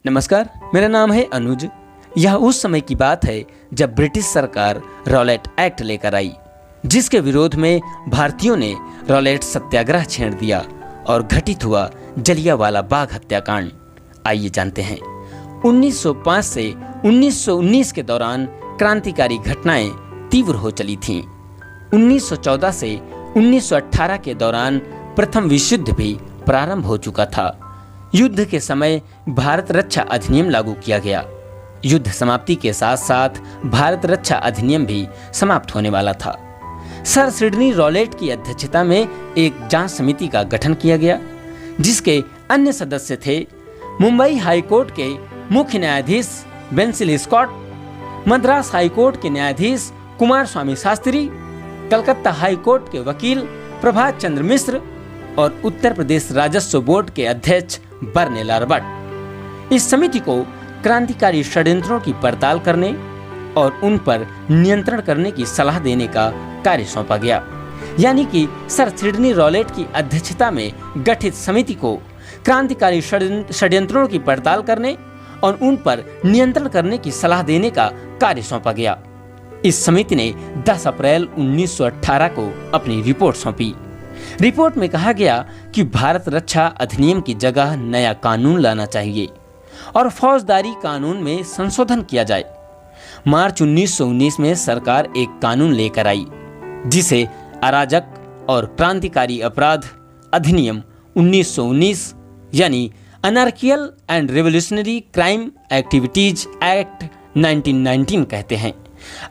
नमस्कार, मेरा नाम है अनुज। यह उस समय की बात है जब ब्रिटिश सरकार रॉलेट एक्ट लेकर आई, जिसके विरोध में भारतीयों ने रॉलेट सत्याग्रह छेड़ दिया और घटित हुआ जलियांवाला बाग हत्याकांड। आइए जानते हैं। 1905 से 1919 के दौरान क्रांतिकारी घटनाएं तीव्र हो चली थीं। 1914 से 1918 के दौरान प्रथम विश्व युद्ध भी प्रारंभ हो चुका था। युद्ध के समय भारत रक्षा अधिनियम लागू किया गया। युद्ध समाप्ति के साथ साथ भारत रक्षा अधिनियम भी समाप्त होने वाला था। सर सिडनी रॉलेट की अध्यक्षता में एक जांच समिति का गठन किया गया, जिसके अन्य सदस्य थे मुंबई हाईकोर्ट के मुख्य न्यायाधीश बेंसिल स्कॉट, मद्रास हाईकोर्ट के न्यायाधीश कुमार स्वामी शास्त्री, कलकत्ता हाईकोर्ट के वकील प्रभात चंद्र मिश्र और उत्तर प्रदेश राजस्व बोर्ड के अध्यक्ष बर्नेल रॉबर्ट। इस समिति को क्रांतिकारी षड्यंत्रों की पड़ताल करने और उन पर नियंत्रण करने की सलाह देने का कार्य सौंपा गया। यानी कि सर सिडनी रॉलेट की अध्यक्षता में गठित समिति को क्रांतिकारी षड्यंत्रों की पड़ताल करने और उन पर नियंत्रण करने की सलाह देने का कार्य सौंपा गया। इस समिति ने 10 अप्रैल 1918 को अपनी रिपोर्ट सौंपी। रिपोर्ट में कहा गया कि भारत रक्षा अधिनियम की जगह नया कानून लाना चाहिए और फौजदारी कानून में संशोधन किया जाए। मार्च 1919 में सरकार एक कानून लेकर आई, जिसे अराजक और क्रांतिकारी अपराध अधिनियम 1919 यानी anarchical and revolutionary crime activities act 1919 कहते हैं।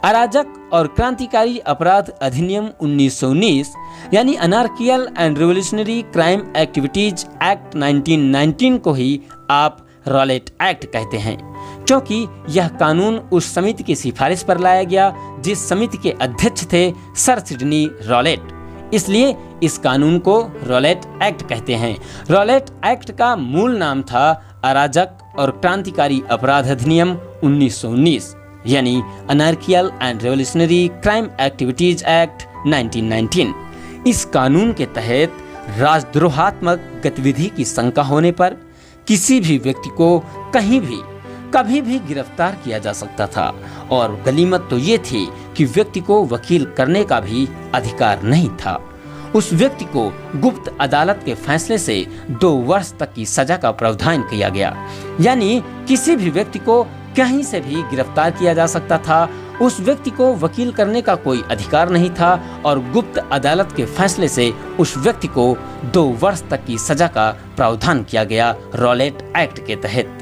अराजक और क्रांतिकारी अपराध अधिनियम 1919 यानी anarchical and revolutionary crime activities act 1919 को ही आप रॉलेट एक्ट कहते हैं, क्योंकि यह कानून उस समिति की सिफारिश पर लाया गया जिस समिति के अध्यक्ष थे सर सिडनी रॉलेट। इसलिए इस कानून को रॉलेट एक्ट कहते हैं। रॉलेट एक्ट का मूल नाम था अराजक और क्रांतिकारी अपराध अधिनियम 1919 यानी anarchical and revolutionary crime activities act 1919। इस कानून के तहत राजद्रोहात्मक गतिविधि की शंका होने पर किसी भी व्यक्ति को कहीं भी कभी भी गिरफ्तार किया जा सकता था और गनीमत तो ये थी कि व्यक्ति को वकील करने का भी अधिकार नहीं था। उस व्यक्ति को गुप्त अदालत के फैसले से 2 वर्ष तक की सजा का प्रावधान किया गया। यानी किसी भी व्यक्ति को कहीं से भी गिरफ्तार किया जा सकता था। उस व्यक्ति को वकील करने का कोई अधिकार नहीं था और गुप्त अदालत के फैसले से उस व्यक्ति को 2 वर्ष तक की सजा का प्रावधान किया गया रॉलेट एक्ट के तहत।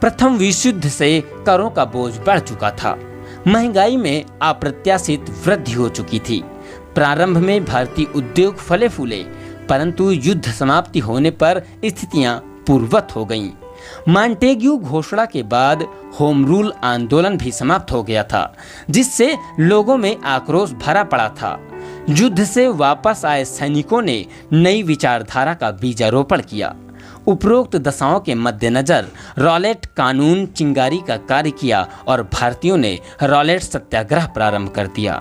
प्रथम विश्व युद्ध से करों का बोझ बढ़ चुका था। महंगाई में अप्रत्याशित वृद्धि हो चुकी थी। प्रारंभ में भारतीय उद्योग फले फूले, परंतु युद्ध समाप्ति होने पर स्थितियां पूर्ववत हो गईं। मॉन्टेग्यू घोषणा के बाद होम रूल आंदोलन भी समाप्त हो गया था, जिससे लोगों में आक्रोश भरा पड़ा था। युद्ध से वापस आए सैनिकों ने नई विचारधारा का बीजारोपण किया। उपरोक्त दशाओं के मद्देनजर रॉलेट कानून चिंगारी का कार्य किया और भारतीयों ने रॉलेट सत्याग्रह प्रारंभ कर दिया।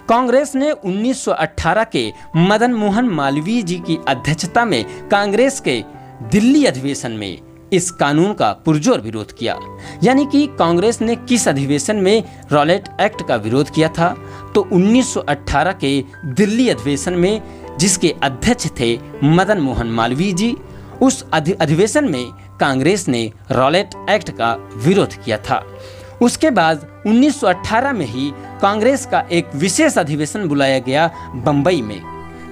कांग्रेस ने 1918 के मदन मोहन मालवीय जी की अध्यक्षता में कांग्रेस के दिल्ली अधिवेशन में इस कानून का पुरजोर विरोध किया। यानी कि कांग्रेस ने किस अधिवेशन में रॉलेट एक्ट का विरोध किया था, तो 1918 के दिल्ली अधिवेशन में, जिसके अध्यक्ष थे मदन मोहन मालवीय जी। उस अधिवेशन में कांग्रेस ने रॉलेट एक्ट का विरोध किया था। उसके बाद 1918 में ही कांग्रेस का एक विशेष अधिवेशन बुलाया गया बंबई में,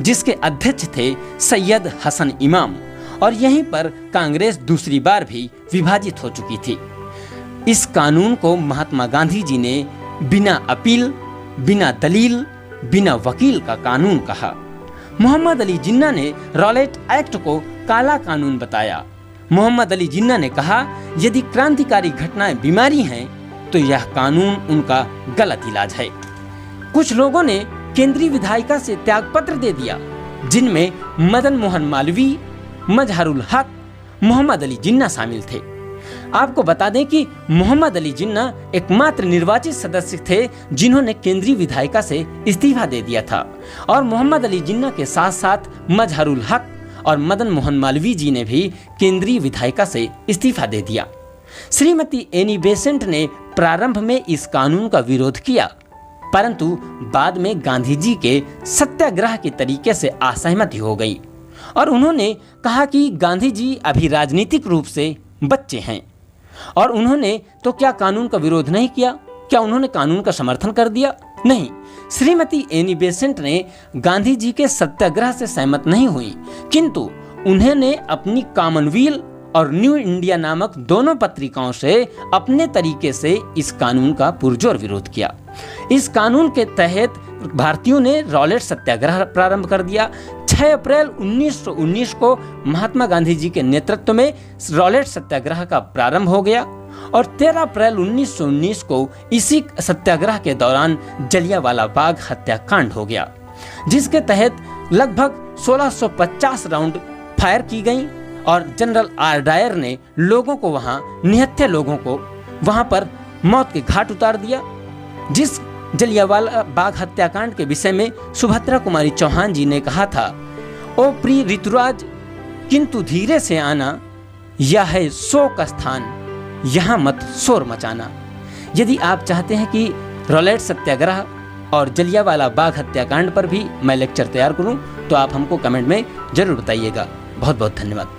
जिसके अध्यक्ष थे सैयद हसन इमाम, और यहीं पर कांग्रेस दूसरी बार भी विभाजित हो चुकी थी। इस कानून को महात्मा गांधी जी ने बिना अपील, बिना दलील, बिना वकील का कानून कहा। मोहम्मद अली जिन्ना ने रॉलेट एक्ट को काला कानून बताया। मोहम्मद अली जिन्ना ने कहा, यदि क्रांतिकारी घटनाएं बीमारी हैं तो यह कानून उनका गलत इलाज है। कुछ लोगों ने केंद्रीय विधायिका से त्यागपत्र दे दिया, जिनमें मदन मोहन मालवीय, मजहरुल हक, मोहम्मद अली जिन्ना शामिल थे। आपको बता दें कि मोहम्मद अली जिन्ना एकमात्र निर्वाचित सदस्य थे जिन्होंने केंद्रीय विधायिका से इस्तीफा दे दिया था, और मोहम्मद अली जिन्ना के साथ साथ मजहरुल हक और मदन मोहन मालवीय जी ने भी केंद्रीय विधायिका से इस्तीफा दे दिया। श्रीमती एनी बेसेंट ने प्रारंभ में इस कानून का विरोध किया, परंतु बाद में गांधी जी के सत्याग्रह के तरीके से असहमति हो गई और उन्होंने कहा कि गांधी जी अभी राजनीतिक रूप से बच्चे हैं। और उन्होंने तो क्या कानून का विरोध नहीं किया? क्या उन्होंने कानून का समर्थन कर दिया? नहीं। श्रीमती एनी बेसेंट ने गांधी जी के सत्याग्रह से सहमत नहीं हुई, किंतु उन्होंने अपनी कॉमनवेल्थ और न्यू इंडिया नामक दोनों पत्रिकाओं से अपने तरीके से इस कानून का पुरजोर विरोध किया। इस कानून के तहत भारतीयों ने रॉलेट सत्याग्रह प्रारंभ कर दिया। 6 अप्रैल 1919 को महात्मा गांधी जी के नेतृत्व में रॉलेट सत्याग्रह का प्रारंभ हो गया और 13 अप्रैल 1919 को इसी सत्याग्रह के दौरान जलियांवाला बाग हत्याकांड हो गया, जिसके तहत लगभग 1650 राउंड फायर की गई और जनरल आर डायर ने लोगों को निहत्थे लोगों को वहां पर मौत के घाट उतार दिया। जिस जलियांवाला बाग हत्याकांड के विषय में सुभद्रा कुमारी चौहान जी ने कहा था, ओ प्रिय ऋतुराज, किंतु धीरे से आना, यह है शोक का स्थान, यहाँ मत शोर मचाना। यदि आप चाहते हैं कि रॉलेट सत्याग्रह और जलियांवाला बाग हत्याकांड पर भी मैं लेक्चर तैयार करूं, तो आप हमको कमेंट में जरूर बताइएगा। बहुत बहुत धन्यवाद।